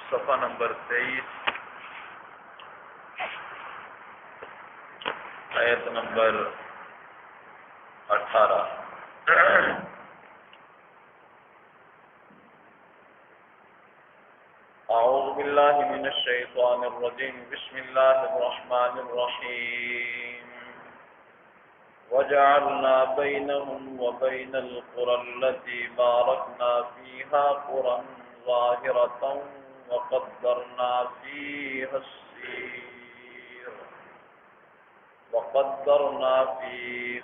صفحہ نمبر 23 آیت نمبر 18۔ اعوذ باللہ من الشیطان الرجیم، بسم اللہ الرحمن الرحیم۔ وجعلنا بینہم وبین القری التي بارکنا فیہا قرى ظاہرۃ وقدرنا فیہا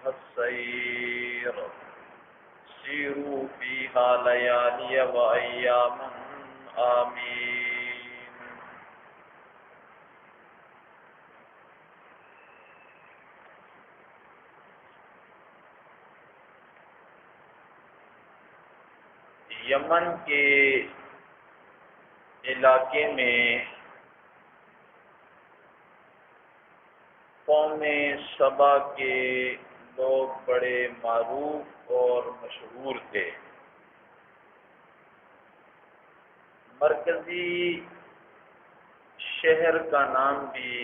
السیر سیروا فیہا لیالی وایاما آمین۔ یمن کے علاقے میں قوم سبا کے لوگ بڑے معروف اور مشہور تھے۔ مرکزی شہر کا نام بھی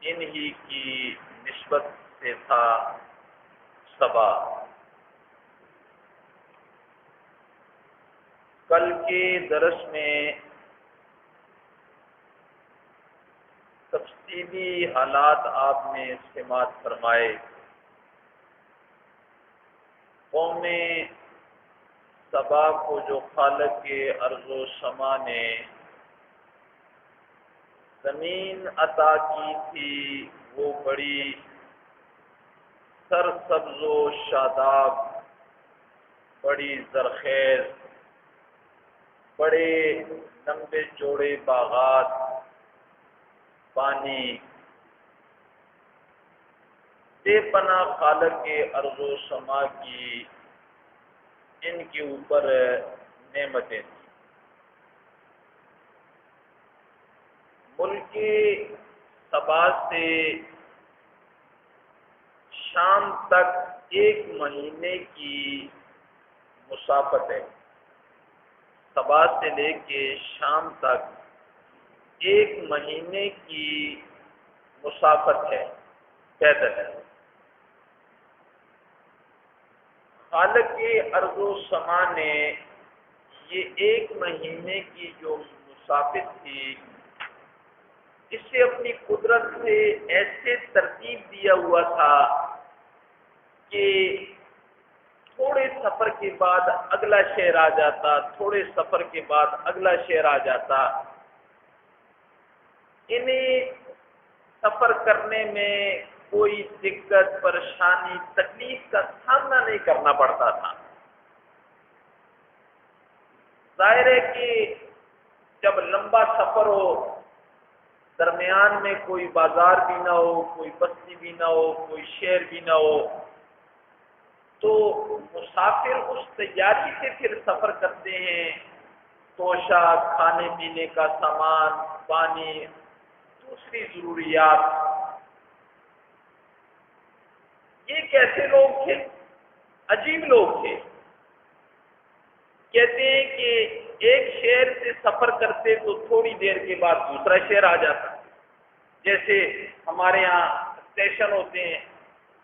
انہی کی نسبت سے تھا، سبا۔ کل کے درس میں تفصیلی حالات آپ نے سماعت فرمائے۔ قوم سبا کو جو خالق کے ارض و سما نے زمین عطا کی تھی، وہ بڑی سرسبز و شاداب، بڑی زرخیز، بڑے لمبے چوڑے باغات، پانی، بے پناہ خالق کے ارض و سما کی ان کے اوپر نعمتیں تھیں۔ ملک سبا سے شام تک 1 مہینے کی مسافت ہے۔ سبا سے لے کے شام تک 1 مہینے کی مسافت ہے، پیدل ہے۔ خالق کے ارض و سما نے یہ 1 مہینے کی جو مسافت تھی، اسے اپنی قدرت سے ایسے ترتیب دیا ہوا تھا کہ تھوڑے سفر کے بعد اگلا شہر آ جاتا، تھوڑے سفر کے بعد اگلا شہر آ جاتا۔ انہیں سفر کرنے میں کوئی دقت، پریشانی، تکلیف کا سامنا نہیں کرنا پڑتا تھا۔ ظاہر ہے کہ جب لمبا سفر ہو، درمیان میں کوئی بازار بھی نہ ہو، کوئی بستی بھی نہ ہو، کوئی شہر بھی نہ ہو، تو مسافر اس تیاری سے پھر سفر کرتے ہیں۔ توشہ، کھانے پینے کا سامان، پانی، دوسری ضروریات۔ یہ کیسے لوگ تھے؟ عجیب لوگ تھے۔ کہتے ہیں کہ ایک شہر سے سفر کرتے تو تھوڑی دیر کے بعد دوسرا شہر آ جاتا۔ جیسے ہمارے یہاں اسٹیشن ہوتے ہیں،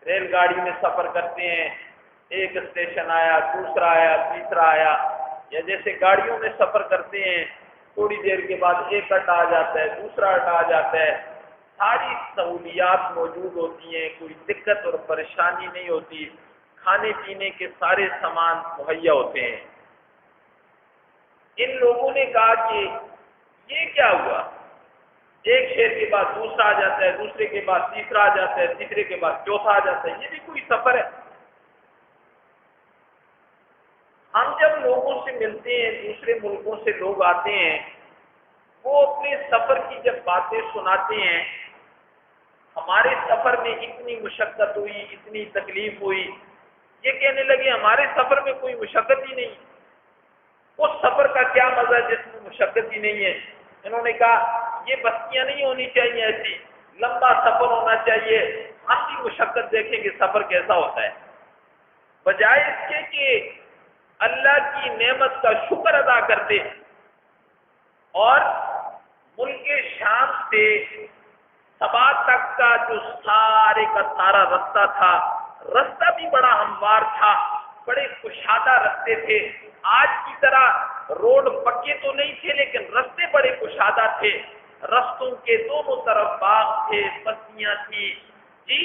ریل گاڑی میں سفر کرتے ہیں، ایک اسٹیشن آیا، دوسرا آیا، تیسرا آیا، یا جیسے گاڑیوں میں سفر کرتے ہیں، تھوڑی دیر کے بعد ایک اڈا آ جاتا ہے، دوسرا اڈا آ جاتا ہے۔ ساری سہولیات موجود ہوتی ہیں، کوئی دقت اور پریشانی نہیں ہوتی، کھانے پینے کے سارے سامان مہیا ہوتے ہیں۔ ان لوگوں نے کہا کہ یہ کیا ہوا؟ ایک شہر کے بعد دوسرا آ جاتا ہے، دوسرے کے بعد تیسرا آ جاتا ہے، تیسرے کے بعد چوتھا آ جاتا ہے، یہ بھی کوئی سفر ہے؟ ہم جب لوگوں سے ملتے ہیں، دوسرے ملکوں سے لوگ آتے ہیں، وہ اپنے سفر کی جب باتیں سناتے ہیں، ہمارے سفر میں اتنی مشقت ہوئی، اتنی تکلیف ہوئی، یہ کہنے لگے ہمارے سفر میں کوئی مشقت ہی نہیں۔ اس سفر کا کیا مزہ جس میں مشقت ہی نہیں ہے؟ انہوں نے کہا یہ بستیاں نہیں ہونی چاہیے، ایسی لمبا سفر ہونا چاہیے، ہم بھی مشقت دیکھیں کہ سفر کیسا ہوتا ہے۔ بجائے اس کے کہ اللہ کی نعمت کا شکر ادا کرتے، اور ملک شام سے سبا تک کا جو سارے کا سارا رستہ تھا، رستہ بھی بڑا ہموار تھا، بڑے کشادہ رستے تھے۔ آج کی طرح روڈ پکے تو نہیں تھے، لیکن رستے بڑے کشادہ تھے۔ رستوں کے دونوں طرف باغ تھے، بستیاں تھی، جی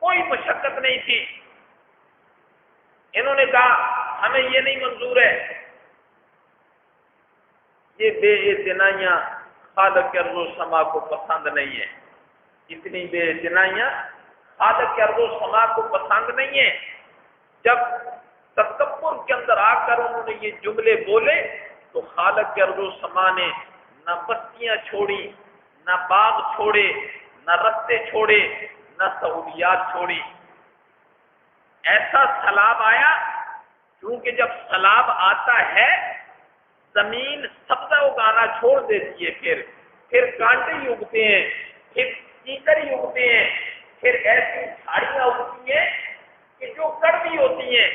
کوئی مشقت نہیں تھی۔ انہوں نے کہا ہمیں یہ نہیں منظور ہے، یہ بے اعتنائیاں خالق ارض و سما کو پسند نہیں ہے، اتنی بے اعتنائیاں خالق ارض و سما کو پسند نہیں ہے۔ جب تکبر کے اندر آ کر انہوں نے یہ جملے بولے تو خالق ارض و سما نے نہ بستیاں چھوڑی، نہ باغ چھوڑے، نہ رستے چھوڑے، نہ سہولیات چھوڑی۔ ایسا سیلاب آیا، کیونکہ جب سیلاب آتا ہے زمین سبزہ اگانا چھوڑ دیتی ہے، پھر کانٹے ہی اگتے ہیں، پھر کیچڑ ہی اگتے ہیں، پھر ایسی جھاڑیاں اگتی ہیں کہ جو کڑوی ہوتی ہیں۔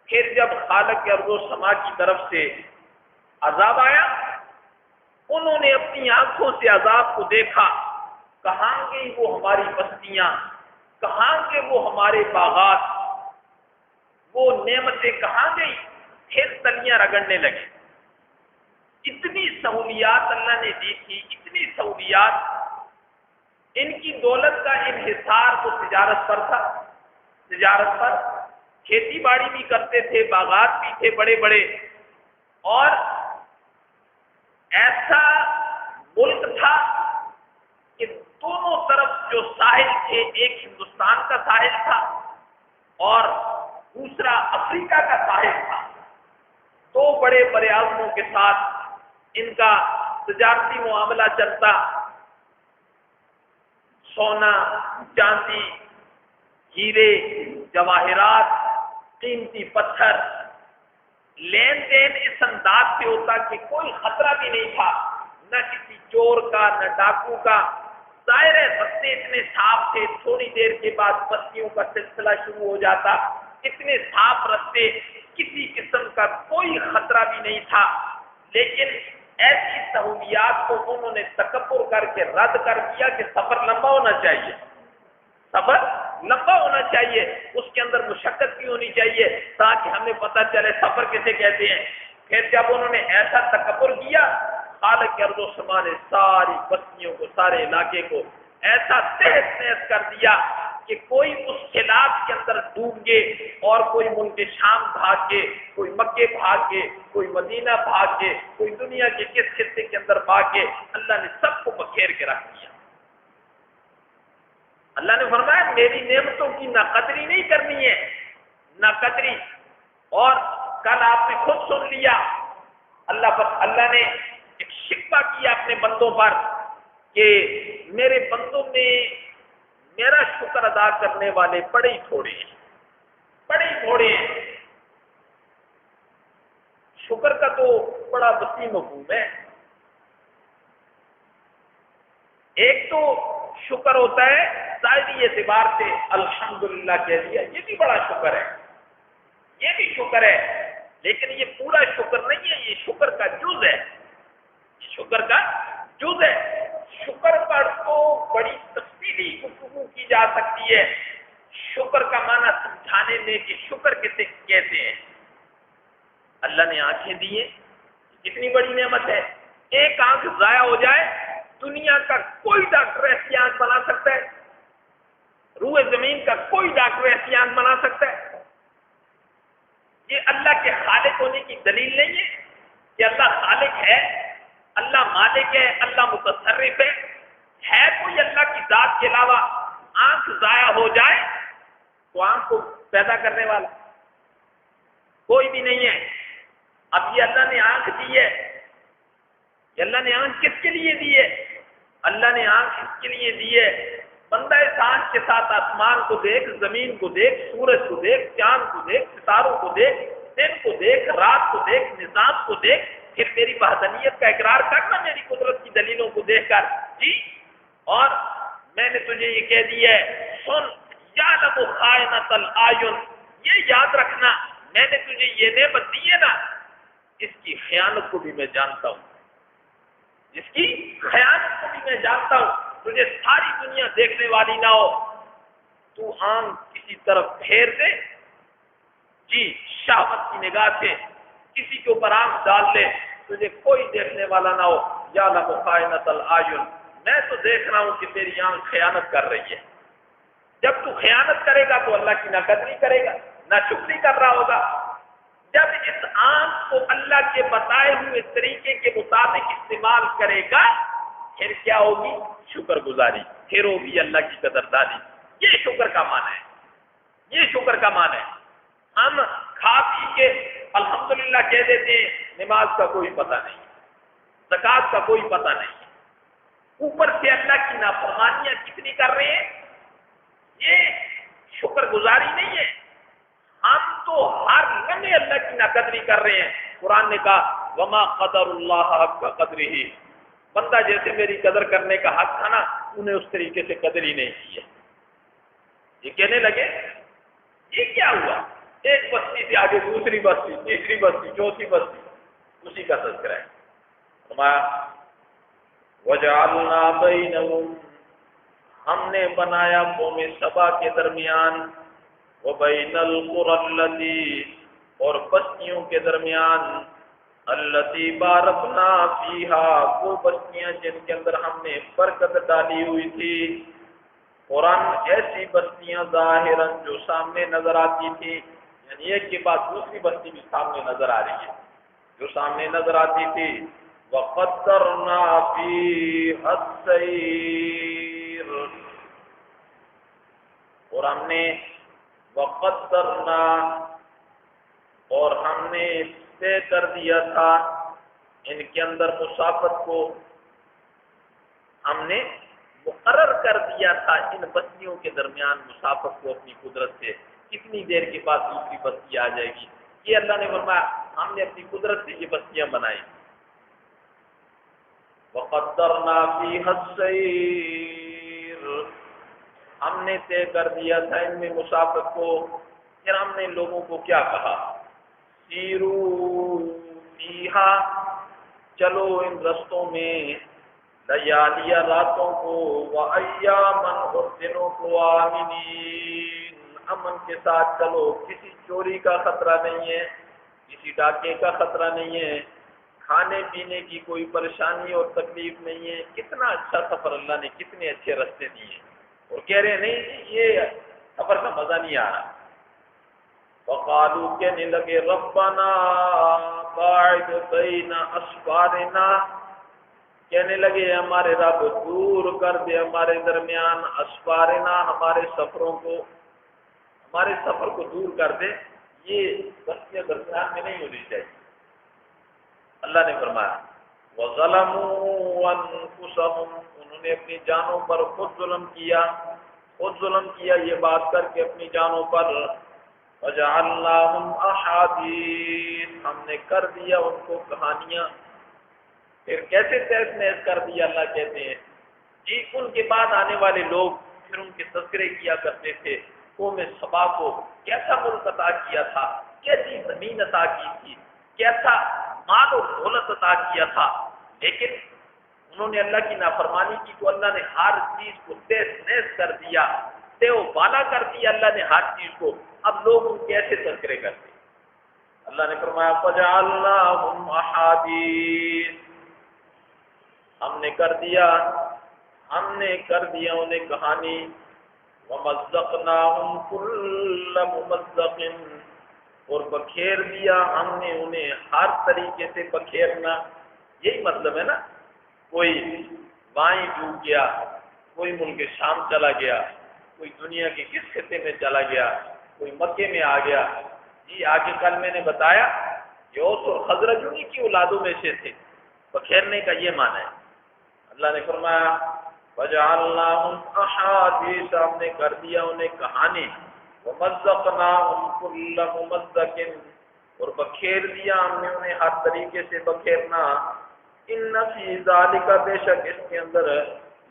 پھر جب خالق ارض و سما کی طرف سے عذاب آیا، انہوں نے اپنی آنکھوں سے عذاب کو دیکھا، کہاں گئی وہ ہماری بستیاں، کہاں گئے وہ ہمارے باغات، وہ نعمتیں کہاں گئی؟ پھر تلیاں رگڑنے لگے۔ اتنی سہولیات اللہ نے دی تھی، اتنی سہولیات، ان کی دولت کا انحصار تو تجارت پر تھا، تجارت پر، کھیتی باڑی بھی کرتے تھے، باغات بھی تھے بڑے بڑے، اور ایسا ملک تھا کہ دونوں طرف جو ساحل تھے، ایک ہندوستان کا ساحل تھا اور دوسرا افریقہ کا ساحل تھا۔ دو بڑے بر اعظموں کے ساتھ ان کا تجارتی معاملہ چلتا، سونا، چاندی، ہیرے، جواہرات، قیمتی پتھر، لین دین اس انداز سے ہوتا کہ کوئی خطرہ بھی نہیں تھا، نہ کسی چور کا، نہ ڈاکو کا۔ ظاہر ہے رستے اتنے صاف تھے، تھوڑی دیر کے بعد بستیوں کا سلسلہ شروع ہو جاتا، اتنے صاف رستے، کسی قسم کا کوئی خطرہ بھی نہیں تھا۔ لیکن ایسی سہولیات کو انہوں نے تکبر کر کے رد کر دیا کہ سفر لمبا ہونا چاہیے، سفر لمبا ہونا چاہیے، اس کے اندر مشقت بھی ہونی چاہیے تاکہ ہمیں پتہ چلے سفر کسے کہتے ہیں۔ پھر جب انہوں نے ایسا تکبر کیا، خالق ارض و سما نے ساری بستیوں کو، سارے علاقے کو ایسا تہس نہس کر دیا کہ کوئی اس خلاف کے اندر ڈوب گئے، اور کوئی ملک شام بھاگ گئے، کوئی مکے بھاگ گئے، کوئی مدینہ بھاگ گئے، کوئی دنیا کے کس خطے کے اندر بھاگ گئے۔ اللہ نے سب کو بکھیر کے رکھ دیا۔ اللہ نے فرمایا میری نعمتوں کی ناقدری نہیں کرنی ہے، ناقدری۔ اور کل آپ نے خود سن لیا، اللہ نے ایک شکوہ کیا اپنے بندوں پر کہ میرے بندوں میں میرا شکر ادا کرنے والے بڑے ہی تھوڑے ہیں، بڑے ہی تھوڑے ہیں۔ شکر کا تو بڑا وسیع مفہوم ہے۔ ایک تو شکر ہوتا ہے ظاہری اعتبار سے الحمدللہ کہہ دیا، یہ بھی بڑا شکر ہے، یہ بھی شکر ہے، لیکن یہ پورا شکر نہیں ہے، یہ شکر کا جز ہے، شکر کا جز ہے۔ شکر پر تو بڑی تفصیلی گفتگو کی جا سکتی ہے، شکر کا معنی سمجھانے میں کہ شکر کسے کہتے ہیں۔ اللہ نے آنکھیں دی ہیں، کتنی بڑی نعمت ہے۔ ایک آنکھ ضائع ہو جائے، دنیا کا کوئی ڈاکٹر ایسی آنکھ بنا سکتا ہے، روئے زمین کا کوئی ڈاکٹر ایسی آنکھ بنا سکتا ہے؟ یہ اللہ کے خالق ہونے کی دلیل نہیں ہے کہ اللہ خالق ہے، اللہ مالک ہے، اللہ متصرف ہے کوئی اللہ کی ذات کے علاوہ؟ آنکھ ضائع ہو جائے تو آنکھ کو پیدا کرنے والا کوئی بھی نہیں ہے۔ اب یہ اللہ نے آنکھ دی ہے، کہ اللہ نے آنکھ کس کے لیے دی ہے؟ اللہ نے آنکھ اس کے لیے دی ہے بندہ اس آنکھ کے ساتھ آسمان کو دیکھ، زمین کو دیکھ، سورج کو دیکھ، چاند کو دیکھ، ستاروں کو دیکھ، دن کو دیکھ، رات کو دیکھ، نظام کو دیکھ، پھر میری وحدانیت کا اقرار کرنا میری قدرت کی دلیلوں کو دیکھ کر۔ جی، اور میں نے تجھے یہ کہہ دیا ہے، سن یعلم خائنۃ الاعین، یہ یاد رکھنا میں نے تجھے یہ نعمت دی ہے نا، اس کی خیانت کو بھی میں جانتا ہوں، جس کی خیانت کو بھی میں جانتا ہوں، تجھے ساری دنیا دیکھنے والی نہ ہو، تو آنکھ کسی طرف پھیر دے، جی شہوت کی نگاہ سے کسی کے اوپر آنکھ ڈال لے، تجھے کوئی دیکھنے والا نہ ہو، یا خائنۃ الاعین، میں تو دیکھ رہا ہوں کہ تیری آنکھ خیانت کر رہی ہے۔ جب تو خیانت کرے گا تو اللہ کی ناقدری کرے گا، ناشکری کر رہا ہوگا۔ جب اس آنکھ کو اللہ کے بتائے ہوئے طریقے کے مطابق استعمال کرے گا، پھر کیا ہوگی؟ شکر گزاری، پھر ہوگی اللہ کی قدردانی۔ یہ شکر کا معنی ہے، یہ شکر کا معنی ہے۔ ہم کھا پی کے الحمدللہ کہہ دیتے ہیں، نماز کا کوئی پتہ نہیں، زکوٰۃ کا کوئی پتہ نہیں، اوپر سے اللہ کی نافرمانیاں کتنی کر رہے ہیں۔ یہ شکر گزاری نہیں ہے۔ ہم تو ہر لمحے اللہ کی ناقدری کر رہے ہیں۔ قرآن نے کہا وما قدر اللہ حق قدرہ، بندہ جیسے میری قدر کرنے کا حق تھا نا، انہیں اس طریقے سے قدر ہی نہیں کی ہے۔ یہ کہنے لگے یہ کیا ہوا؟ ایک بستی سے آگے دوسری بستی، تیسری بستی، چوتھی بستی، اسی کا تذکرہ ہے۔ فرمایا وجعلنا بینہم، ہم نے بنایا قوم سبا کے درمیان، وبین القری التی، اور بستیوں کے درمیان، التی بارکنا فیہا، وہ بستیاں جن کے اندر ہم نے برکت ڈالی ہوئی تھی، قرآن ایسی بستیاں ظاہراً جو سامنے نظر آتی تھی، یعنی ایک کے بعد دوسری بستی بھی سامنے نظر آ رہی ہے، جو سامنے نظر آتی تھی۔ وقدرنا فیہا السیر، اور ہم نے وقدرنا، اور ہم نے طے کر دیا تھا ان کے اندر مسافت کو، ہم نے مقرر کر دیا تھا ان بستیوں کے درمیان مسافت کو اپنی قدرت سے، کتنی دیر کے بعد دوسری بستی آ جائے گی۔ یہ اللہ نے فرمایا ہم نے اپنی قدرت سے یہ بستیاں بنائی۔ وقدرنا فیہا السیر، ہم نے طے کر دیا تھا ان میں مسافت کو۔ پھر ہم نے لوگوں کو کیا کہا؟ سیرو فیہا، چلو ان رستوں میں، لیالیہ راتوں کو، وایامن، اور دنوں کو، آمنین، امن کے ساتھ چلو، کسی چوری کا خطرہ نہیں ہے، کسی ڈاکے کا خطرہ نہیں ہے، کھانے پینے کی کوئی پریشانی اور تکلیف نہیں ہے۔ کتنا اچھا سفر، اللہ نے کتنے اچھے راستے دیے، اور کہہ رہے ہیں نہیں یہ سفر کا مزہ نہیں آ رہا۔ وقالوا، کہنے لگے ربنا باعد بین اسفارنا، کہنے لگے ہمارے رب دور کر دے ہمارے درمیان اسفارنا، ہمارے سفروں کو، ہمارے سفر کو دور کر دے۔ یہ بستیاں درمیان میں نہیں ہونی چاہیے۔ اللہ نے فرمایا وَظَلَمُوا أَنفُسَهُمْ، انہوں نے اپنی جانوں پر خود ظلم کیا، خود ظلم کیا یہ بات کر کے اپنی جانوں پر۔ وَجَعَلْنَاهُمْ أَحَادِيثَ، ہم نے کر دیا ان کو کہانیاں۔ پھر کیسے تحس نحس کر دیا؟ اللہ کہتے ہیں جی ان کے بعد آنے والے لوگ پھر ان کے تذکرے کیا کرتے تھے، قوم سبا کو کیسا ملک عطا کیا تھا، کیسی زمین عطا کی تھی، کیسا مال و دولت عطا کیا تھا، لیکن انہوں نے اللہ کی نافرمانی کی تو اللہ نے ہر چیز کو تحس نحس کر دیا، تے و بالا کر دیا اللہ نے ہر چیز کو۔ اب لوگ ان کے ایسے تذکرے کرتے، اللہ نے فرمایا فَجَعَلْنَاهُمْ أَحَادِيثَ، ہم نے کر دیا انہیں کہانی۔ وَمَزَّقْنَاهُمْ كُلَّ مُمَزَّقٍ، اور بکھیر دیا ہم نے انہیں ہر طریقے سے بکھیرنا۔ یہی مطلب ہے نا، کوئی بائیں ڈوب گیا، کوئی ملک شام چلا گیا، کوئی دنیا کے کس خطے میں چلا گیا، کوئی مکے میں آ گیا۔ جی آگے کل میں نے بتایا کہ اوس اور خزرج انہی کی اولادوں میں سے تھے۔ بکھیرنے کا یہ معنی ہے۔ اللہ نے فرمایا وَجَعَلْنَاهُمْ أَحَادِيثَ، ہم نے کر دیا انہیں کہانی۔ وَمَزَّقْنَاهُمْ كُلَّ مُمَزَّقٍ، اور بکھیر دیا ہم نے انہیں ہر طریقے سے بکھیرنا۔ إِنَّ فِي ذَلِكَ، بے شک اس کے اندر،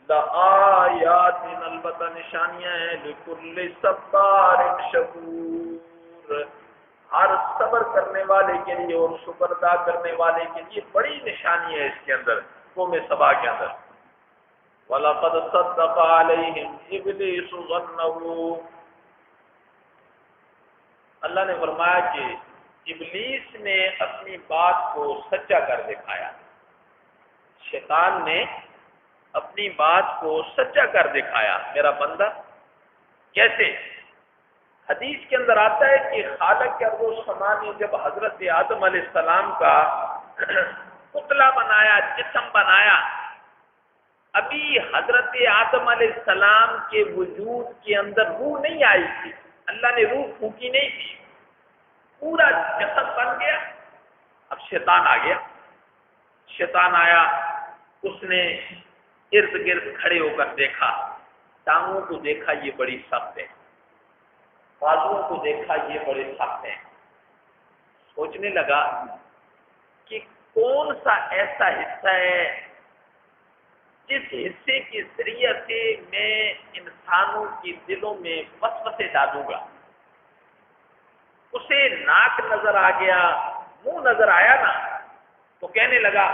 لَآيَاتٍ، البتہ نشانیاں ہیں، لِكُلِّ صَبَّارٍ شَكُورٍ، ہر صبر کرنے والے کے لیے اور شکر ادا کرنے والے کے لیے بڑی نشانی ہے اس کے اندر۔ قوم سبا کے اندر وَلَقَدْ صَدَّقَ عَلَيْهِمْ إِبْلِيسُ ظَنَّهُ، اللہ نے فرمایا کہ ابلیس نے اپنی بات کو سچا کر دکھایا، شیطان نے اپنی بات کو سچا کر دکھایا میرا بندہ۔ کیسے؟ حدیث کے اندر آتا ہے کہ خالق ارض و سما نے جب حضرت آدم علیہ السلام کا پتلا بنایا، جسم بنایا، ابھی حضرت آدم علیہ السلام کے وجود کے اندر روح نہیں آئی تھی، اللہ نے روح پھونکی نہیں تھی، پورا جسم بن گیا۔ اب شیطان آ گیا، شیطان آیا، اس نے ارد گرد کھڑے ہو کر دیکھا، ٹانگوں کو دیکھا یہ بڑی سخت ہے، بازوؤں کو دیکھا یہ بڑے سخت ہیں، سوچنے لگا کہ کون سا ایسا حصہ ہے جس حصے کے ذریعے سے میں انسانوں کے دلوں میں وسوسے ڈالوں گا۔ اسے ناک نظر آ گیا، منہ نظر آیا نا، تو کہنے لگا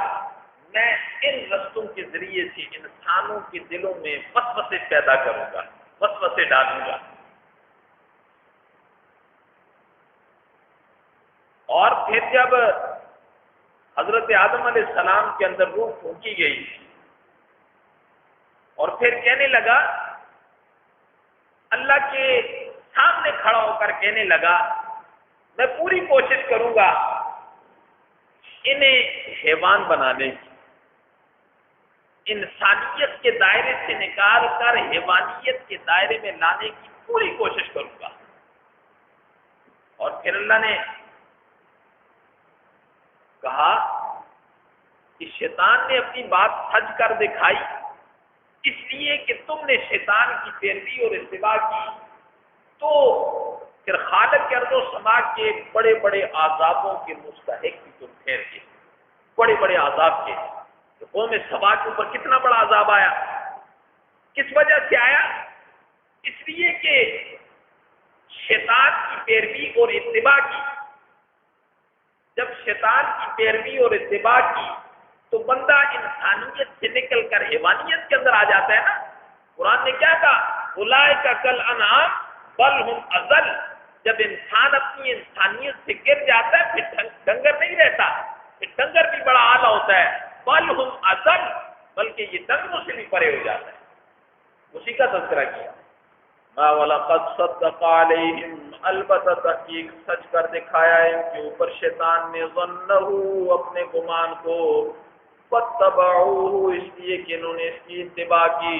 میں ان رستوں کے ذریعے سے انسانوں کے دلوں میں وسوسے پیدا کروں گا، وسوسے ڈالوں گا۔ اور پھر جب حضرت آدم علیہ السلام کے اندر روح پھونکی گئی اور پھر کہنے لگا، اللہ کے سامنے کھڑا ہو کر کہنے لگا میں پوری کوشش کروں گا انہیں حیوان بنانے کی، انسانیت کے دائرے سے نکال کر حیوانیت کے دائرے میں لانے کی پوری کوشش کروں گا۔ اور پھر اللہ نے کہا کہ شیطان نے اپنی بات سچ کر دکھائی، اس لیے کہ تم نے شیطان کی پیروی اور اتباع کی، تو پھر خالق ارض و سما کے بڑے بڑے عذابوں کے مستحق بھی تم ٹھہر گئے، بڑے بڑے عذاب کے۔ تو قوم سبا کے اوپر کتنا بڑا عذاب آیا، کس وجہ سے آیا؟ اس لیے کہ شیطان کی پیروی اور اتباع کی۔ جب شیطان کی پیروی اور اتباع کی تو بندہ انسانیت سے نکل کر حیوانیت کے اندر آ جاتا ہے نا۔ قرآن نے کیا کہا؟ اولئک کالانعام بل ہم اضل۔ جب انسان اپنی انسانیت سے گر جاتا ہے پھر ڈنگر نہیں رہتا، پھر ڈنگر بھی بڑا اعلیٰ ہوتا ہے، بل ہم اضل، بلکہ یہ ڈنگروں سے بھی پرے ہو جاتا ہے۔ اسی کا تذکرہ کیا۔ ما وَلَقَدْ صَدَّقَ عَلَيْهِمْ، البتہ تحقیق سچ کر دکھایا ہے ان کے اوپر شیطان نے، ظنَّهُ، اپنے گمان کو، فَاتَّبَعُوهُ، اس لیے کہ انہوں نے اس کی اتباع کی،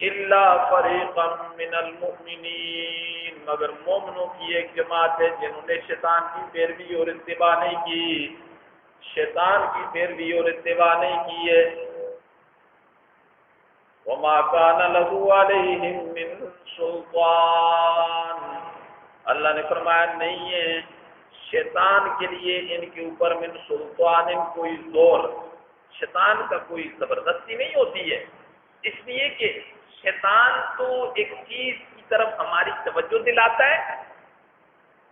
إِلَّا فَرِيقًا مِّنَ الْمُؤْمِنِينَ، مگر مومنوں کی ایک جماعت ہے جنہوں نے شیطان کی پیروی اور اتباع نہیں کی، شیطان کی پیروی اور اتباع نہیں کی ہے۔ وَمَا كَانَ لَهُ عَلَيْهِمْ مِنْ سُلْطَانٍ، اللہ نے فرمایا نہیں ہے شیطان کے لیے ان کے اوپر من سلطان کوئی زور، شیطان کا کوئی زبردستی نہیں ہوتی ہے، اس لیے کہ شیطان تو ایک چیز کی طرف ہماری توجہ دلاتا ہے،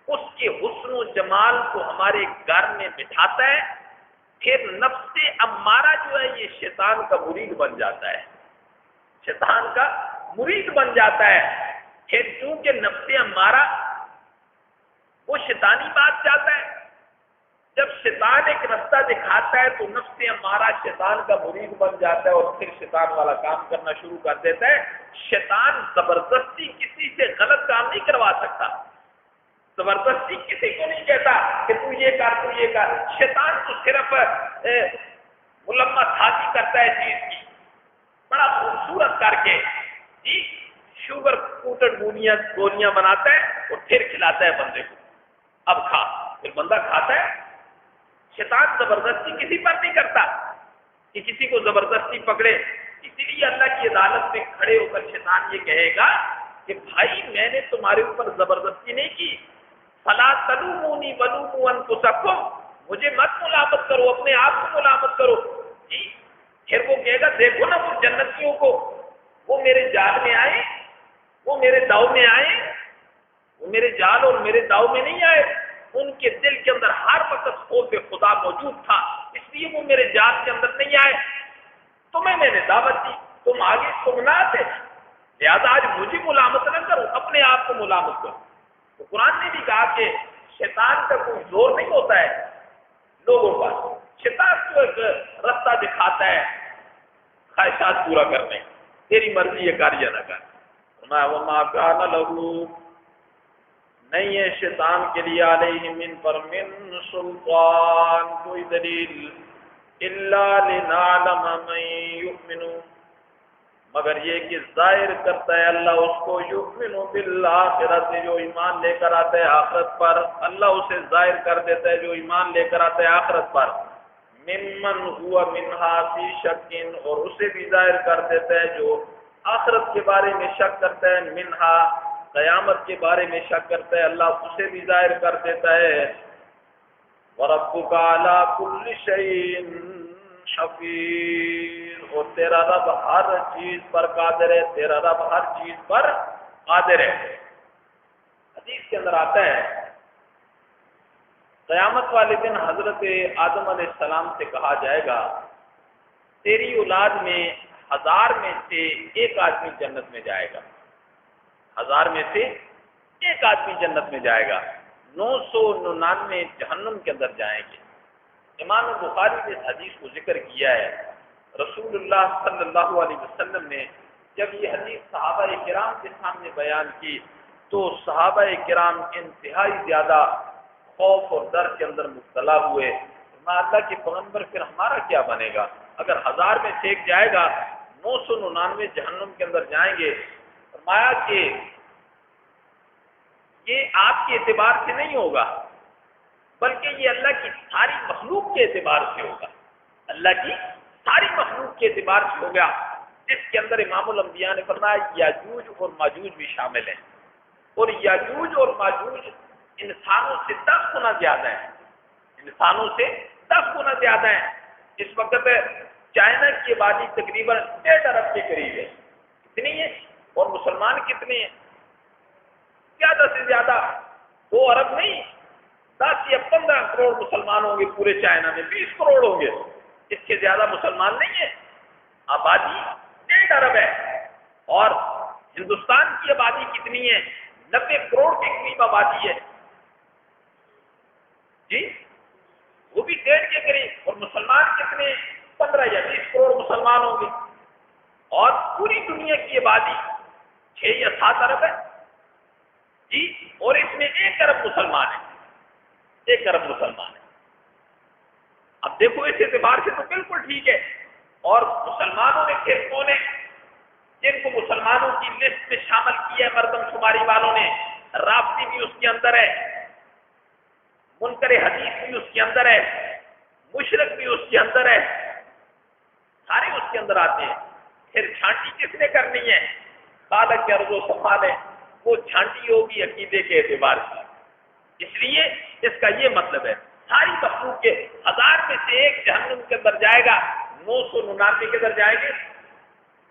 اس کے حسن و جمال کو ہمارے گھر میں بٹھاتا ہے، پھر نفس امارہ جو ہے یہ شیطان کا مرید بن جاتا ہے، شیطان کا مرید بن جاتا ہے۔ پھر چونکہ نفس امارہ وہ شیطانی بات چاہتا ہے، جب شیطان ایک رستہ دکھاتا ہے تو نفس امارہ شیطان کا مرید بن جاتا ہے اور پھر شیطان والا کام کرنا شروع کر دیتا ہے۔ شیطان زبردستی کسی سے غلط کام نہیں کروا سکتا، زبردستی کسی کو نہیں کہتا کہ تو یہ کر تو یہ کر، شیطان تو صرف ملمت حاصل کرتا ہے چیز کی، بڑا خوبصورت کر کے جی شوگر کوٹڈ گولیاں بناتا ہے اور پھر کھلاتا ہے بندے کو، اب کھا، پھر بندہ کھاتا ہے۔ شیطان زبردستی کسی پر نہیں کرتا کہ کسی کو زبردستی پکڑے، اسی لیے اللہ کی عدالت میں کھڑے ہو کر شیطان یہ کہے گا کہ بھائی میں نے تمہارے اوپر زبردستی نہیں کی، فلا تلومونی ولوموا انفسکم، مجھے مت ملامت کرو، اپنے آپ کو ملامت کرو جی۔ پھر وہ کہے گا دیکھو نا وہ جنتیوں کو، وہ میرے جال میں آئے، وہ میرے داؤ میں آئے، وہ میرے جال اور میرے داؤ میں نہیں آئے، ان کے دل کے اندر ہر وقت خوف خدا موجود تھا، اس لیے وہ میرے جال کے اندر نہیں آئے۔ تمہیں میں نے دعوت دی، تم آگے تم نہ تھے، لہذا آج مجھے ملامت نہ کرو، اپنے آپ کو ملامت کرو۔ تو قرآن نے بھی کہا کہ شیطان کا کوئی زور نہیں ہوتا ہے لوگوں پر، شیطان کو ایک رستہ دکھاتا ہے خواہشات پورا کرنے، تیری مرضی یہ کر یا نہ کر۔ وما کان لہو، نہیں ہے شیطان کے لیے علیہ من پر من سلطان، کوئی دلیل، الا لنعلم من یؤمن، مگر یہ کہ ظاہر کرتا ہے اللہ اس کو یؤمن بالآخرت، جو ایمان لے کر آتا ہے آخرت پر، اللہ اسے ظاہر کر دیتا ہے جو ایمان لے کر آتا ہے آخرت پر، ممن ہوا منہا فی شک، اور اسے بھی ظاہر کر دیتا ہے جو آخرت کے بارے میں شک کرتا ہے، منہا قیامت کے بارے میں شک کرتا ہے، اللہ اسے بھی ظاہر کر دیتا ہے۔ وَرَبُّكَ عَلَى كُلِّ شَيْءٍ حَفِيظٌ، اور تیرا رب ہر چیز پر قادر ہے، تیرا رب ہر چیز پر قادر ہے۔ حدیث کے اندر آتا ہے قیامت والے دن حضرت آدم علیہ السلام سے کہا جائے گا تیری اولاد میں 1000 میں سے ایک آدمی جنت میں جائے گا، 1000 میں سے ایک آدمی جنت میں جائے گا، 999 جہنم کے اندر جائیں گے۔ امام بخاری نے اس حدیث کو ذکر کیا ہے۔ رسول اللہ صلی اللہ علیہ وسلم نے جب یہ حدیث صحابہ کرام کے سامنے بیان کی تو صحابہ کرام انتہائی زیادہ خوف اور ڈر کے اندر مبتلا ہوئے۔ اللہ کے پیغمبر پھر ہمارا کیا بنے گا؟ اگر 1000 میں سے ایک جائے گا 999 جہنم کے اندر جائیں گے۔ فرمایا کہ یہ آپ کے اعتبار سے نہیں ہوگا بلکہ یہ اللہ کی ساری مخلوق کے اعتبار سے ہوگا، اللہ کی ساری مخلوق کے اعتبار سے ہوگا، جس کے اندر امام الانبیاء نے فرمایا یاجوج اور ماجوج بھی شامل ہیں، اور یاجوج اور ماجوج انسانوں سے 10 گنا زیادہ ہیں، انسانوں سے 10 گنا زیادہ ہیں۔ اس وقت چائنا کی آبادی تقریباً 1.5 ارب کے قریب ہے، کتنی ہے؟ اور مسلمان کتنے ہیں؟ زیادہ سے زیادہ 2 ارب نہیں، 10 یا 15 کروڑ مسلمان ہوں گے پورے چائنا میں، 20 کروڑ ہوں گے، اس کے زیادہ مسلمان نہیں ہیں۔ آبادی 1.5 ارب ہے، اور ہندوستان کی آبادی کتنی ہے؟ 90 کروڑ کے قریب آبادی ہے جی، وہ بھی 1.5 کے قریب، اور مسلمان کتنے؟ 15 یا 20 کروڑ مسلمان ہوں گے، اور پوری دنیا کی آبادی 6 یا 7 ارب ہے جی، اور اس میں 1 ارب مسلمان ہے، 1 ارب مسلمان ہے۔ اب دیکھو اس اعتبار سے تو بالکل ٹھیک ہے، اور مسلمانوں نے پھر کون ہے جن کو مسلمانوں کی لسٹ میں شامل کیا ہے مردم شماری والوں نے؟ رافضی بھی اس کے اندر ہے، منکر حدیث بھی اس کے اندر ہے، مشرک بھی اس کے اندر ہے، سارے اس کے اندر آتے ہیں۔ پھر چھانٹی کس نے کرنی ہے؟ خالق کے عرض و صفات ہے، وہ چھانٹی ہوگی عقیدے کے اعتبار سے۔ اس لیے اس کا یہ مطلب ہے ساری مخلوق کے 1000 میں سے ایک جہنم کے اندر جائے گا، 999 کے اندر جائیں گے،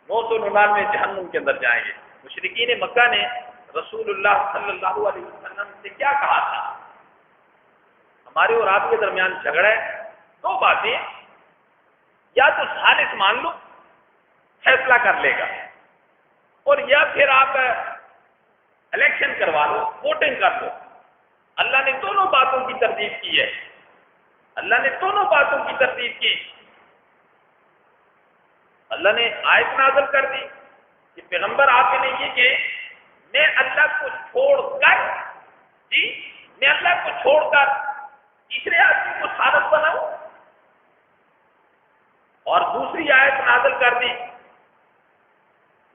999 جہنم کے اندر جائیں گے۔ مشرکین مکہ نے رسول اللہ صلی اللہ علیہ وسلم سے کیا کہا تھا؟ ہمارے اور آپ کے درمیان جھگڑا ہے، 2 باتیں، یا تو خالص مان لو فیصلہ کر لے گا، اور یا پھر آپ الیکشن کروا لو، ووٹنگ کر لو۔ اللہ نے دونوں باتوں کی ترتیب کی ہے، اللہ نے دونوں باتوں کی ترتیب کی۔ اللہ نے آیت نازل کر دی کہ پیغمبر آپ نے یہ کہ میں اللہ کو چھوڑ کر جی، میں اللہ کو چھوڑ کر تیسرے آدمی کو ثابت بناؤں، اور دوسری آیت نازل کر دی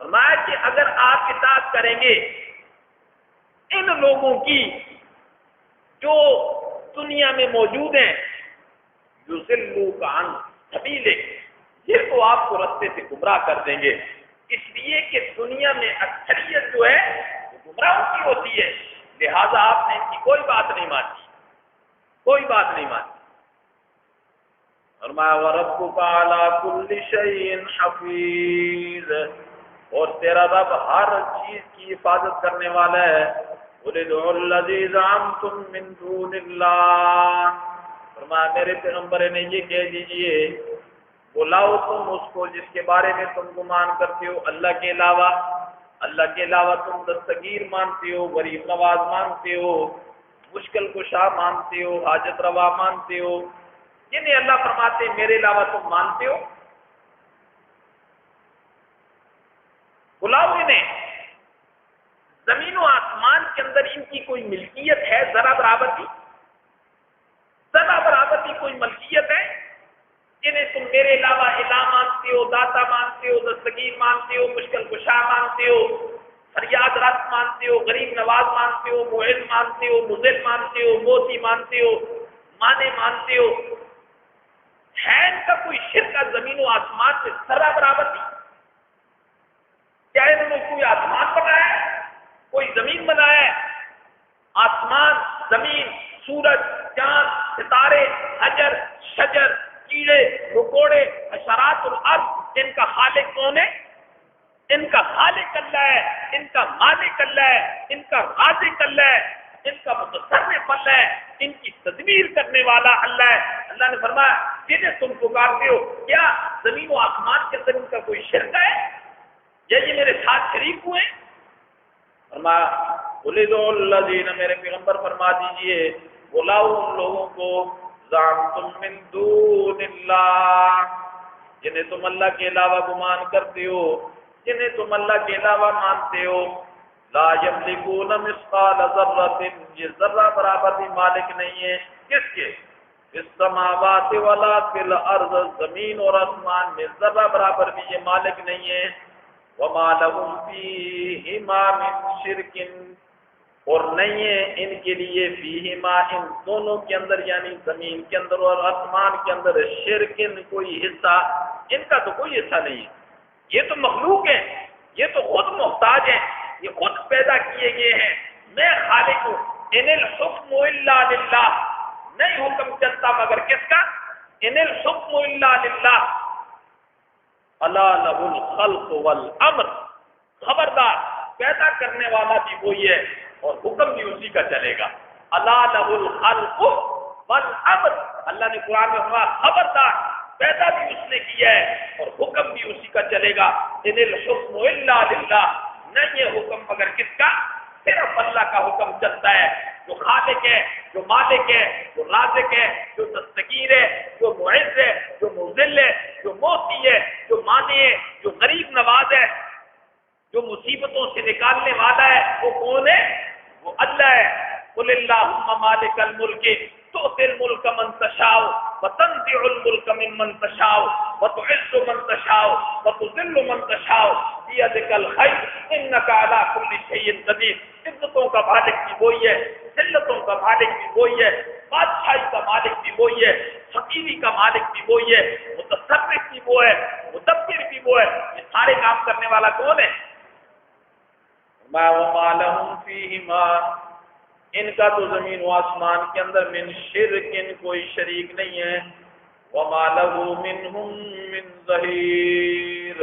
فرمایا کہ اگر آپ اطاعت کریں گے ان لوگوں کی جو دنیا میں موجود ہیں، یضلوک عن سبیلک، یہ تو آپ کو رستے سے گمراہ کر دیں گے، اس لیے کہ دنیا میں اکثریت جو ہے وہ گمراہوں کی ہوتی ہے، لہذا آپ نے ان کی کوئی بات نہیں مانی، کوئی بات نہیں مانی۔ فرمایا وَرَبُّكَ عَلَى كُلِّ شَيْءٍ حَفِيظٌ، اور تیرا رب ہر چیز کی حفاظت کرنے والا ہے۔ قُلِ ادْعُوا الَّذِي زَعَمْتُم مِّن دُونِ اللَّهِ، فرمایا میرے پیغمبر نے یہ کہہ دیجئے بلاؤ تم اس کو جس کے بارے میں تم گمان کرتے ہو اللہ کے علاوہ تم دستگیر مانتے ہو، غریب نواز مانتے ہو، مشکل کشا مانتے ہو، حاجت روا مانتے ہو، جنہیں اللہ فرماتے ہیں میرے علاوہ تم مانتے ہو، بلاؤ انہیں۔ زمین و آسمان کے اندر ان کی کوئی ملکیت ہے؟ ذرا برابر کی کوئی ملکیت ہے؟ جنہیں تم میرے علاوہ الہ مانتے ہو، داتا مانتے ہو، دستگیر مانتے ہو، مشکل کشا مانتے ہو، فریاد رس مانتے ہو، غریب نواز مانتے ہو، معز مانتے ہو، مذل مانتے ہو، موتی مانتے ہو، مانے مانتے ہو، ہے ان کا کوئی شرک زمین و آسمان سے ذرا برابر کی؟ کیا انہوں نے کوئی آسمان بنایا ہے، کوئی زمین بنایا ہے؟ آسمان، زمین، سورج، چاند، ستارے، حجر، شجر، کیڑے مکوڑے، حشرات الارض، ان کا خالق کون ہے؟ ان کا خالق اللہ ہے، ان کا مالک اللہ ہے، ان کا رازق اللہ ہے، ان کا متصرف اللہ ہے، ان کی تدبیر کرنے والا اللہ ہے۔ اللہ نے فرمایا جنہیں تم پکارتے ہو کیا زمین و آسمان کے اندر ان کا کوئی شرک ہے یا یہ میرے ساتھ شریک ہوئے؟ فرمایا قل ادعوا الذین، میرے پیغمبر فرما دیجئے بلاؤ ان لوگوں کو زعمتم من دون اللہ، جنہیں تم اللہ کے علاوہ گمان کرتے ہو، جنہیں تم اللہ کے علاوہ مانتے ہو، لا یملکون مثقال ذرۃ، یہ ذرہ برابر بھی مالک نہیں ہے کس کے؟ فی السماوات ولا فی الارض، زمین اور آسمان میں ذرہ برابر بھی یہ مالک نہیں ہے۔ وما لهم فیہما من شرک، اور نہیں ہے ان کے لیے فیہما، ان دونوں کے اندر یعنی زمین کے اندر اور آسمان کے اندر، شرکن کوئی حصہ، ان کا تو کوئی حصہ نہیں ہے۔ یہ تو مخلوق ہیں، یہ تو خود محتاج ہیں، یہ خود پیدا کیے گئے ہیں، میں خالق ہوں۔ ان الحکم الا للہ، نہیں حکم چلتا مگر کس کا؟ ان الحکم الا للہ، الا لہ الخلق والامر، خبردار پیدا کرنے والا بھی وہی ہے اور حکم بھی اسی کا چلے گا۔ الا لہ الخلق والامر، اللہ نے قرآن میں فرمایا خبردار پیدا بھی اس نے کیا ہے اور حکم بھی اسی کا چلے گا۔ ان الحکم الا للہ، نہیں ہے حکم مگر کس کا؟ صرف اللہ کا حکم چلتا ہے، جو خالق ہے، جو مالک ہے، جو رازق ہے، جو دستگیر ہے، جو معز ہے، جو مذل ہے، جو موتی ہے، جو مانے ہے، جو غریب نواز ہے، جو مصیبتوں سے نکالنے والا ہے، وہ کون ہے؟ وہ اللہ ہے۔ قل اللہم مالک الملک تؤتی الملک من تشاء وتنزع الملک ممن تشاء وتعز من تشاء وتذل من تشاء بیدک الخیر انک علی کل شیء قدیر۔ عزتوں کا مالک بھی وہی ہے، ذلتوں کا مالک بھی وہی ہے، بادشاہی کا مالک بھی وہی ہے، فقیری کا مالک بھی وہی ہے، متصرف بھی وہ ہے، مدبر بھی وہ ہے۔ یہ سارے کام کرنے والا کون ہے؟ ما وما لهم فیہما، ان کا تو زمین و آسمان کے اندر من شرک کوئی شریک نہیں ہے۔ وما له منهم من ظہیر،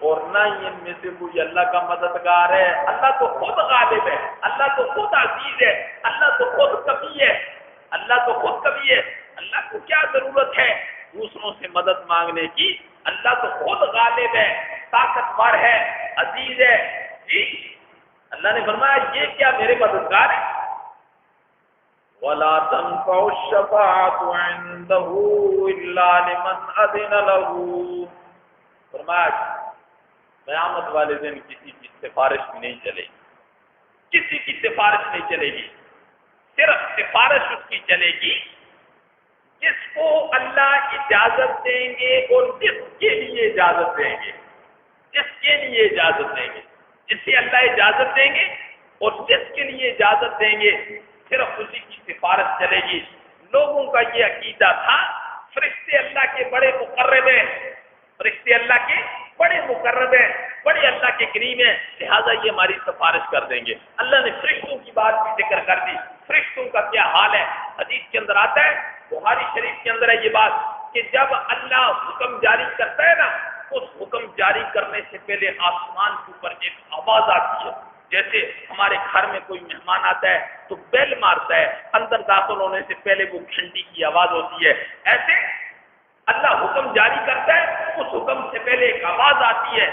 اور نہ ہی ان میں سے کوئی اللہ کا مددگار ہے۔ اللہ تو خود غالب ہے، اللہ تو خود عزیز ہے، اللہ تو خود کبھی ہے، اللہ تو خود کبھی ہے۔ اللہ کو کیا ضرورت ہے دوسروں سے مدد مانگنے کی؟ اللہ تو خود غالب ہے، طاقتور ہے، عزیز ہے۔ جی اللہ نے فرمایا یہ کیا میرے مددگار ہے؟ وَلَا تَنْفَعُ الشَّفَاعَةُ عِنْدَهُ إِلَّا لِمَنْ أَذِنَ لَهُ، فرمایا قیامت والے دن کسی کی سفارش بھی نہیں چلے گی، کسی کی سفارش نہیں چلے گی، صرف سفارش اس کی چلے گی جس کو اللہ اجازت دیں گے اور جس کے لیے اجازت دیں گے، جس کے لیے اجازت دیں گے، جسے اللہ اجازت دیں گے اور جس کے لیے اجازت دیں گے، صرف اسی کی سفارش چلے گی۔ لوگوں کا یہ عقیدہ تھا فرشتے اللہ کے بڑے مقرب ہیں، فرشتے اللہ کے بڑے مقرب ہیں، بڑے اللہ کے قریب ہیں، لہذا یہ ہماری سفارش کر دیں گے۔ اللہ نے فرشتوں کی بات بھی ذکر کر دی، فرشتوں کا کیا حال ہے؟ حدیث کے اندر آتا ہے، بخاری شریف کے اندر ہے یہ بات کہ جب اللہ حکم جاری کرتا ہے نا، اس حکم جاری کرنے سے پہلے آسمان کے اوپر ایک آواز آتی ہے، جیسے ہمارے گھر میں کوئی مہمان آتا ہے تو بیل مارتا ہے، اندر داخل ہونے سے پہلے وہ گھنٹی کی آواز ہوتی ہے، ایسے اللہ حکم جاری کرتا ہے، اس حکم سے پہلے ایک آواز آتی ہے،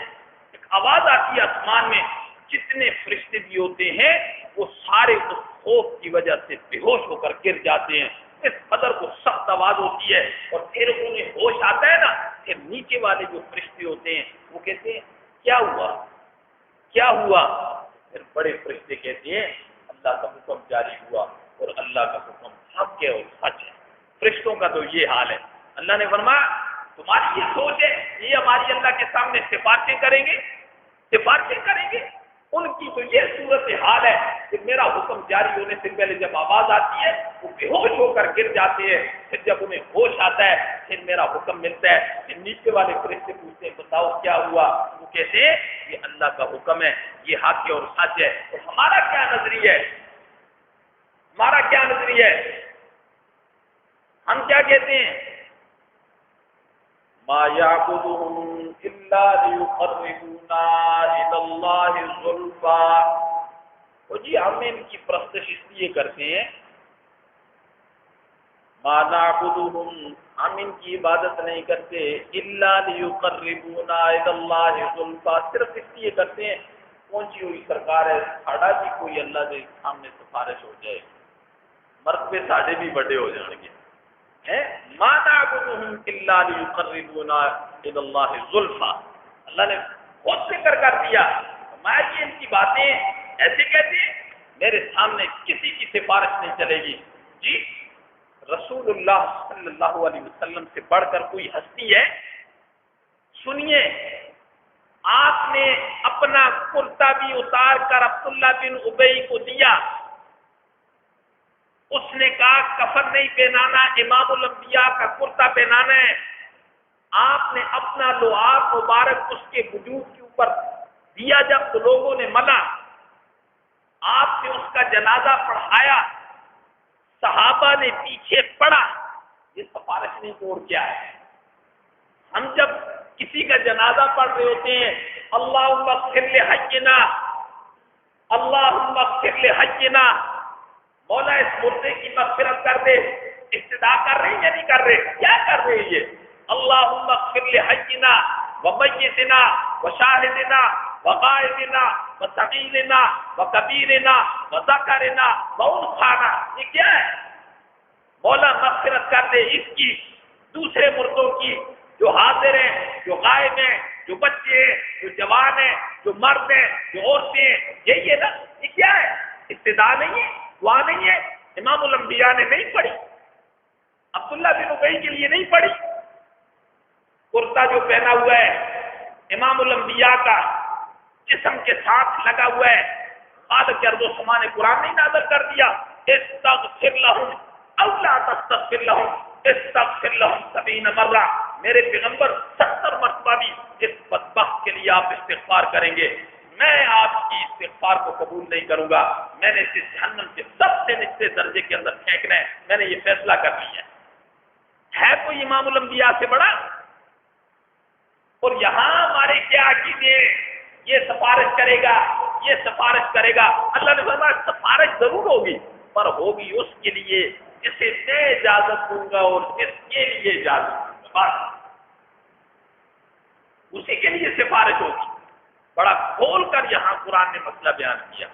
آسمان میں، جتنے فرشتے بھی ہوتے ہیں وہ سارے اس خوف کی وجہ سے بے ہوش ہو کر گر جاتے ہیں، اس قدر کو سخت آواز ہوتی ہے، اور پھر انہیں ہوش آتا ہے نا، پھر نیچے والے جو فرشتے ہوتے ہیں وہ کہتے ہیں کیا ہوا؟ پھر بڑے فرشتے کہتے ہیں اللہ کا حکم جاری ہوا، اور اللہ کا حکم حق ہے اور سچ ہے۔ فرشتوں کا تو یہ حال ہے۔ اللہ نے فرمایا تمہاری یہ سوچ ہے یہ ہماری اللہ کے سامنے سفارشیں کریں گے، ان کی تو یہ صورت حال ہے کہ میرا حکم جاری ہونے سے پہلے جب آواز آتی ہے وہ بے ہوش ہو کر گر جاتے ہیں، پھر جب انہیں ہوش آتا ہے پھر میرا حکم ملتا ہے، پھر نیچے والے فرشتے پوچھتے ہیں بتاؤ کیا ہوا؟ وہ کہتے ہیں یہ اللہ کا حکم ہے، یہ حق ہے اور سچ ہے۔ اور ہمارا کیا نظریہ ہے؟ ہم کیا کہتے ہیں؟ ما يعبدهم الا ليقربونا الى الله زلفى۔ وہ جی ہم ان کی پرستش اس لیے کرتے ہیں، ما نعبدهم، ہم ان کی عبادت نہیں کرتے، الا ليقربونا الى الله زلفى، صرف اس لیے کرتے ہیں پہنچی ہوئی سرکار ہے ساڑا بھی کوئی اللہ کے سامنے سفارش ہو جائے، مرتبے ساڑے بھی بڑے ہو جائیں گے۔ ما نعبدهم الا ليقربونا الى الله زلفى، اللہ نے خود ذکر کر دیا، میں ان کی باتیں ایسے کہتے ہیں میرے سامنے کسی کی سفارش نہیں چلے گی۔ جی رسول اللہ صلی اللہ علیہ وسلم سے بڑھ کر کوئی ہستی ہے؟ سنیے، آپ نے اپنا کرتا بھی اتار کر عبداللہ بن ابی کو دیا، اس نے کہا کفن نہیں پہنانا، امام الانبیاء کا کرتا پہنانا ہے، آپ نے اپنا لعاب مبارک اس کے وجود کے اوپر دیا، جب تو لوگوں نے ملا، آپ نے اس کا جنازہ پڑھایا، صحابہ نے پیچھے پڑا، یہ سفارش نہیں تو اور کیا ہے؟ ہم جب کسی کا جنازہ پڑھ رہے ہوتے ہیں اللہم اغفر لحینا، اللہم اغفر لحینا، مولا اس مردے کی مغفرت کر دے، ابتدا کر رہے ہیں یا نہیں کر رہے؟ کیا کر رہے ہیں یہ؟ اللہم اغفر لحینا ومیتنا وشاہدنا وغائبنا وصغیرنا وکبیرنا وذکرنا وانثانا، یہ کیا ہے؟ مولا مغفرت کر دے اس کی، دوسرے مردوں کی، جو حاضر ہیں، جو غائب ہیں، جو بچے ہیں، جو جوان ہیں، جو مرد ہیں، جو عورتیں ہیں، یہی ہے نا؟ یہ کیا ہے؟ ابتدا نہیں ہے، دعا نہیں ہے؟ امام الانبیاء نے نہیں پڑھی، عبداللہ بن ابی کے لیے نہیں پڑھی، کرتا جو پہنا ہوا ہے امام الانبیاء کا جسم کے ساتھ لگا ہوا ہے، خالق ارض و سما نے قرآن نہیں نازل کر دیا استغفر لہم او لا تستغفر لہم استغفر لہم 70 مرہ، میرے پیغمبر 70 مرتبہ بھی اس بدبخت کے لیے آپ استغفار کریں گے، میں آپ کی استغفار کو قبول نہیں کروں گا، میں نے اسے جہنم کے سب سے نچلے درجے کے اندر پھینکنا ہے، میں نے یہ فیصلہ کر لیا ہے کوئی امام الانبیاء سے بڑا؟ اور یہاں ہمارے کیا عقیدے، یہ سفارش کرے گا، یہ سفارش کرے گا، اللہ نے فرمایا سفارش ضرور ہوگی پر ہوگی اس کے لیے جسے میں اجازت دوں گا اور جس کے لیے اجازت دوں گا، اسی کے لیے سفارش ہوگی۔ بڑا کھول کر یہاں قرآن نے مسئلہ بیان کیا،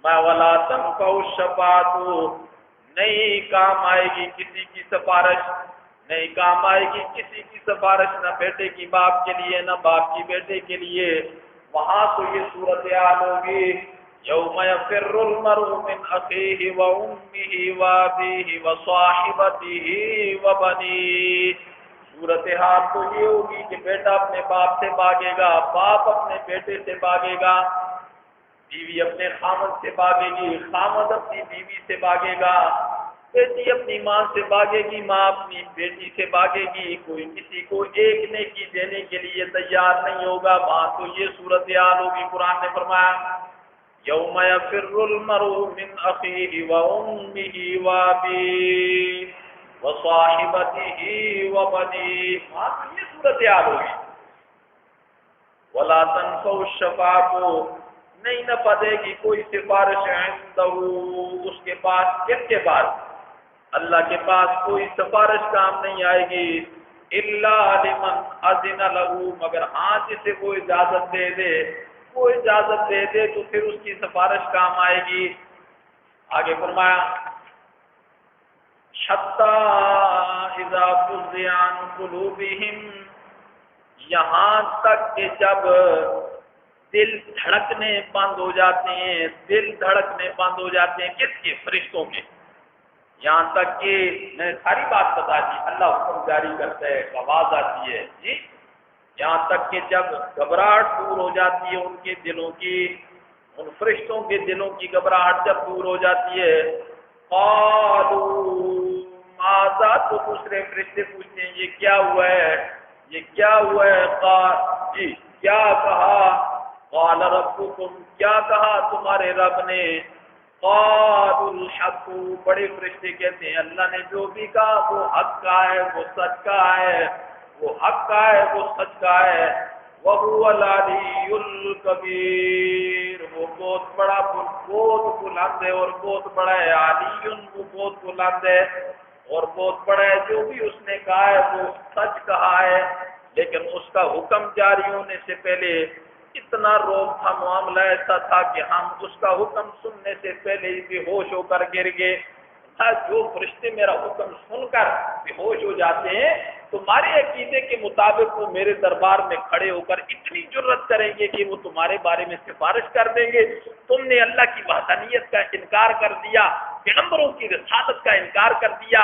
ما ولا تنفع الشفاعۃ، نہیں کام آئے گی کسی کی سفارش، نہیں کام آئے گی کسی کی سفارش، نہ بیٹے کی باپ کے لیے نہ باپ کی بیٹے کے لیے، وہاں تو یہ صورتحال ہوگی یوم یفر المرء من اخیہ وامہ وابیہ وصاحبتہ وبنیہ، صورتحال تو یہ ہوگی کہ بیٹا اپنے باپ سے بھاگے گا، باپ اپنے بیٹے سے بھاگے گا، بیوی اپنے خامد سے بھاگے گی، خامد اپنی بیوی سے بھاگے گا، بیٹی اپنی ماں سے بھاگے گی، ماں اپنی بیٹی سے بھاگے گی، کوئی کسی کو ایک نیکی دینے کے لیے تیار نہیں ہوگا، وہاں تو یہ صورتحال ہوگی۔ قرآن نے فرمایا یوم یفر المرء من اخیہ وامہ وابیہ وصاحبتہ وبنیہ، وہاں تو یہ صورتحال ہوگی۔ ولا تنفع الشفاعۃ، نہیں نفع دے گی کوئی سفارش عندہ، اس کے پاس، کس کے پاس؟ اللہ کے پاس کوئی سفارش کام نہیں آئے گی، الا لمن اذن له، مگر ہاں جسے وہ اجازت دے دے، وہ اجازت دے دے تو پھر اس کی سفارش کام آئے گی۔ آگے فرمایا حتی اذا فزع عن قلوبہم، یہاں تک کہ جب دل دھڑکنے بند ہو جاتے ہیں، دل دھڑکنے بند ہو جاتے ہیں، کس کے؟ فرشتوں کے۔ یہاں تک کہ میں نے ساری بات بتا دی، اللہ حکم جاری کرتا ہے، آواز آتی ہے جی، یہاں تک کہ جب گھبراہٹ دور ہو جاتی ہے ان کے دلوں کی، ان فرشتوں کے دلوں کی گھبراہٹ جب دور ہو جاتی ہے، قالوا ماذا، تو دوسرے فرشتے پوچھتے ہیں یہ کیا ہوا ہے، یہ کیا ہوا ہے؟ جی کیا کہا؟ قال ربکم، کیا کہا تمہارے رب نے؟ قالوا الحق، بڑے فرشتے کہتے ہیں اللہ نے جو بھی کہا وہ حق کا ہے، وہ سچ کا ہے، وہ حق کا ہے، وہ سچ کا ہے۔ وَهُوَ الْعَلِيُّ الْكَبِيرُ، وہ بہت بڑا، بہت بلند ہے اور بہت بڑا ہے۔ علی، وہ بہت بلند ہے اور بہت بڑا ہے۔ جو بھی اس نے کہا ہے وہ سچ کہا ہے، لیکن اس کا حکم جاری ہونے سے پہلے اتنا روب تھا، معاملہ ایسا تھا کہ ہم اس کا حکم سننے سے پہلے ہی بے ہوش ہو کر گر گئے۔ جو فرشتے میرا حکم سن کر بے ہوش ہو جاتے ہیں، تمہارے عقیدے کے مطابق وہ میرے دربار میں کھڑے ہو کر اتنی جرت کریں گے کہ وہ تمہارے بارے میں سفارش کر دیں گے۔ تم نے اللہ کی وحدانیت کا انکار کر دیا، پیغمبروں کی رسالت کا انکار کر دیا،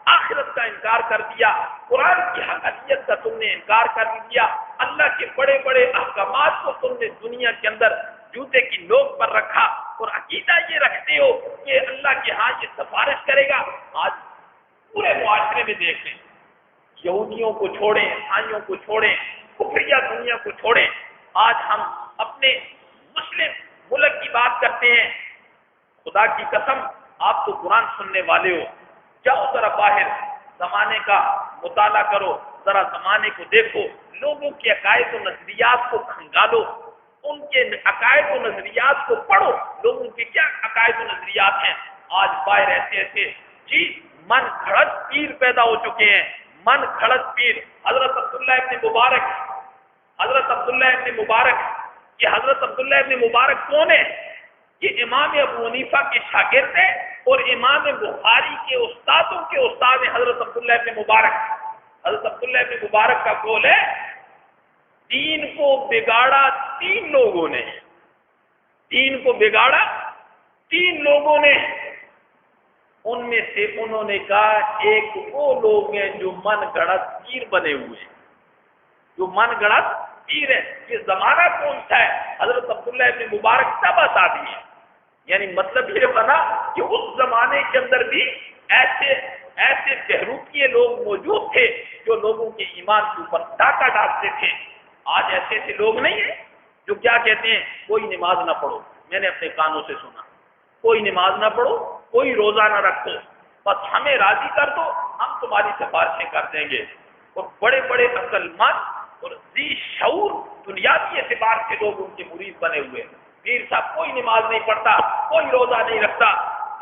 آخرت کا انکار کر دیا، قرآن کی حقانیت کا تم نے انکار کر دیا، اللہ کے بڑے بڑے احکامات کو تم نے دنیا کے اندر جوتے کی نوک پر رکھا اور عقیدہ یہ رکھتے ہو کہ اللہ کے ہاں یہ سفارش کرے گا۔ آج پورے معاشرے میں دیکھ لیں، یہودیوں کو چھوڑیں، عیسائیوں کو چھوڑیں، کفریہ دنیا کو چھوڑیں، آج ہم اپنے مسلم ملک کی بات کرتے ہیں۔ خدا کی قسم، آپ تو قرآن سننے والے ہو، جاؤ ذرا باہر، زمانے کا مطالعہ کرو، ذرا زمانے کو دیکھو، لوگوں کے عقائد و نظریات کو کھنگالو، ان کے عقائد و نظریات کو پڑھو، لوگوں کے کیا عقائد و نظریات ہیں۔ آج باہر ایسے ایسے جی من گھڑت پیر پیدا ہو چکے ہیں، من گھڑت پیر۔ حضرت عبداللہ ابن مبارک، حضرت عبداللہ ابن مبارک، یہ حضرت عبداللہ ابن مبارک کون ہے؟ یہ امام ابو حنیفہ کے شاگرد ہیں اور امام بخاری کے استادوں کے استاد ہیں حضرت عبداللہ ابن مبارک۔ حضرت عبداللہ ابن مبارک کا قول ہے دین کو بگاڑا 3 لوگوں نے، دین کو بگاڑا 3 لوگوں نے، ان میں سے انہوں نے کہا ایک وہ لوگ ہیں جو من گھڑت پیر بنے ہوئے ہیں، جو من گھڑت پیر ہے۔ یہ زمانہ کون سا ہے؟ حضرت عبداللہ ابن مبارک تب آزادی ہے، یعنی مطلب یہ بنا کہ اس زمانے کے اندر بھی ایسے بہروپیے لوگ موجود تھے جو لوگوں کے ایمان کے اوپر ڈاکہ ڈالتے تھے۔ آج ایسے لوگ نہیں ہیں جو کیا کہتے ہیں کوئی نماز نہ پڑھو، میں نے اپنے کانوں سے سنا، کوئی نماز نہ پڑھو، کوئی روزہ نہ رکھو، بس ہمیں راضی کر دو، ہم تمہاری سفارشیں کر دیں گے۔ اور بڑے بڑے عقل مند اور ذی شعور دنیاوی اعتبار کے لوگ ان کے مرید بنے ہوئے۔ پیر صاحب کوئی نماز نہیں پڑھتا، کوئی روزہ نہیں رکھتا،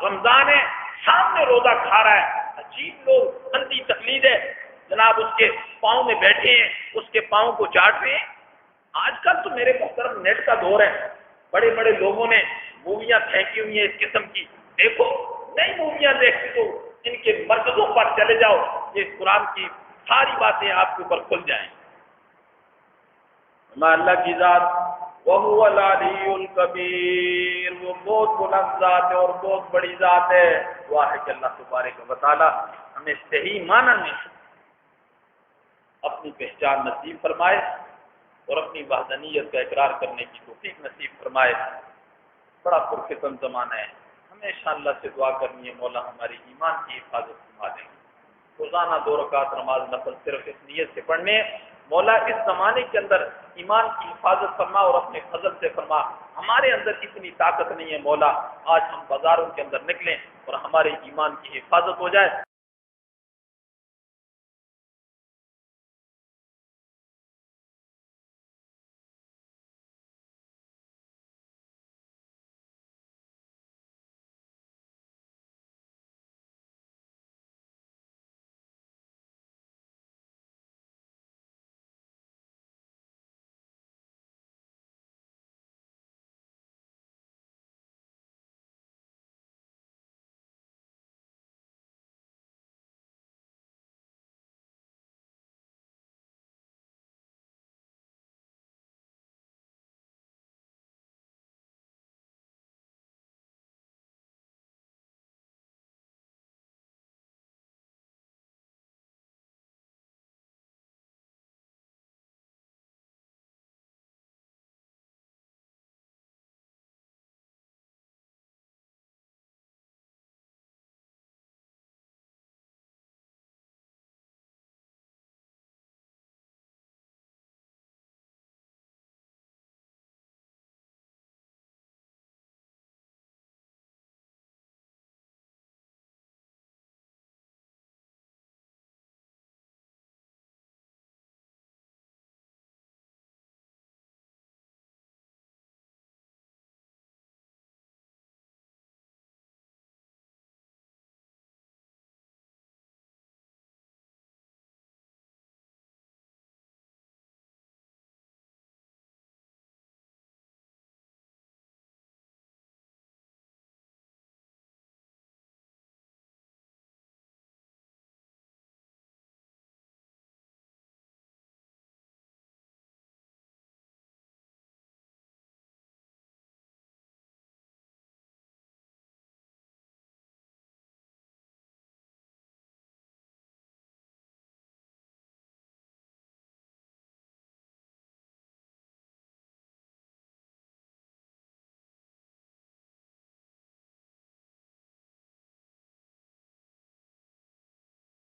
رمضان ہے سامنے روزہ کھا رہا ہے، عجیب لوگ، اندھی تقلید ہے، جناب اس کے پاؤں میں بیٹھے ہیں، اس کے پاؤں کو چاٹ رہے ہیں۔ آج کل تو میرے محترم نیٹ کا دور ہے، بڑے بڑے لوگوں نے موویاں پھینکی ہوئی ہیں اس قسم کی، دیکھو نئی موویاں دیکھتے تو ان کے مرکزوں پر چلے جاؤ، یہ قرآن کی ساری باتیں آپ کے اوپر کھل جائیں۔ میں اللہ کی ذات وَهُوَ الْعَلِيُّ الْكَبِيرُ، وہ بہت بلند ذات ہے اور بہت بڑی ذات ہے۔ دعا ہے کہ اللہ تبارک و تعالی ہمیں صحیح معنی میں اپنی پہچان نصیب فرمائے اور اپنی وحدانیت کا اقرار کرنے کی توفیق نصیب فرمائے۔ بڑا پرفتن زمانہ ہے، ہمیشہ اللہ سے دعا کرنی ہے مولا ہماری ایمان کی حفاظت فرما دیں۔ روزانہ 2 رکعت نماز نفل صرف اس نیت سے پڑھنے، مولا اس زمانے کے اندر ایمان کی حفاظت فرما اور اپنے فضل سے فرما۔ ہمارے اندر اتنی طاقت نہیں ہے مولا، آج ہم بازاروں کے اندر نکلیں اور ہمارے ایمان کی حفاظت ہو جائے۔